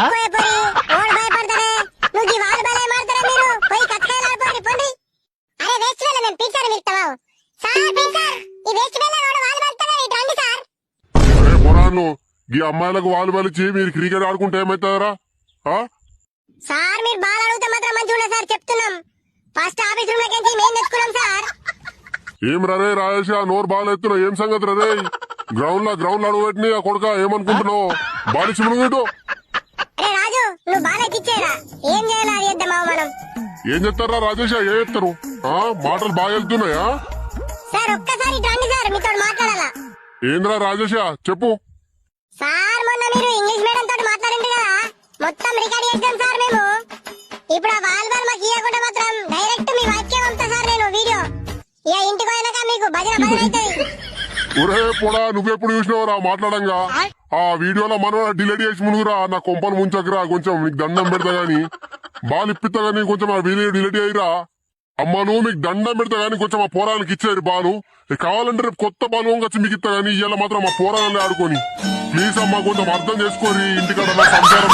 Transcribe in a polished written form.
అరే పొరాన్లు ఈ అమ్మాయిలకు వాలీబాల్ ఇచ్చి మీరు క్రికెట్ ఆడుకుంటే ఏమైతారా? సార్ మీరు బాల్ అడిగితే మాత్రం మంచిగా ఉండదు సార్, చెప్తున్నాం. ఫస్ట్ ఆఫీస్ రూమ్ లోకి మేము తెచ్చుకున్నాం సార్. ఏం రరే రాజేష్ నోరు బాల్ ఎత్తున్నా ఏం సంగతి రరే? గ్రౌండ్ లో అడుగు పెట్టిన కొడుక ఏమనుకుంటున్నావు? బాల్ ఇచ్చి మునుగు. అరే రాజు నువ్వు బాల్ ఎక్కిచ్చేరా, ఏం చేయాలి అది చేద్దామా మనం? ఏం చెప్తారా రాజేష్? ఏం చెప్తారు? మాటలు బాగా వెళ్తున్నాయా? సార్ ఒక్కసారి రండి సార్, మీతో మాట్లాడాలా. ఏంద్రా రాజేష్ చెప్పు. సార్ మొన్న మీరు ఇంగ్లీష్ మీడియం తోటి మాట్లాడింది కదా, మొత్తం రికార్డ్ చేద్దాం సార్ మేము. ఇప్పుడు ఆ వాలీబాల్ మాకు ఇవ్వకుండా మాత్రం డైరెక్ట్ మీ వాక్యం పంపుతా సార్ నేను వీడియో. ఇక ఇంటికి పోయినాక మీకు భజన అవుతుంది. ఒరే పొడా నువ్వెప్పుడు చూసినావురా మాట్లాడంగా? ఆ వీడియోలో మనం డిలీట్ చేసి మునుగురా, నా కొంపను ముంచకురా. కొంచెం నీకు దండం పెడతా గాని బాల్ ఇప్పిస్తా గానీ కొంచెం ఆ వీడియో డిలీట్ అయ్యిరా. అమ్మ నువ్వు మీకు దండం పెడతా గానీ కొంచెం ఆ పోరానికి ఇచ్చేది బాలు. కావాలంటే రేపు కొత్త బాలు వచ్చి మీకు ఇస్తా గానీ ఇవాళ మాత్రం ఆ పోరాలని ఆడుకొని ప్లీజ్ అమ్మా కొంచెం అర్థం చేసుకోరి. ఇంటికాడ సంసారం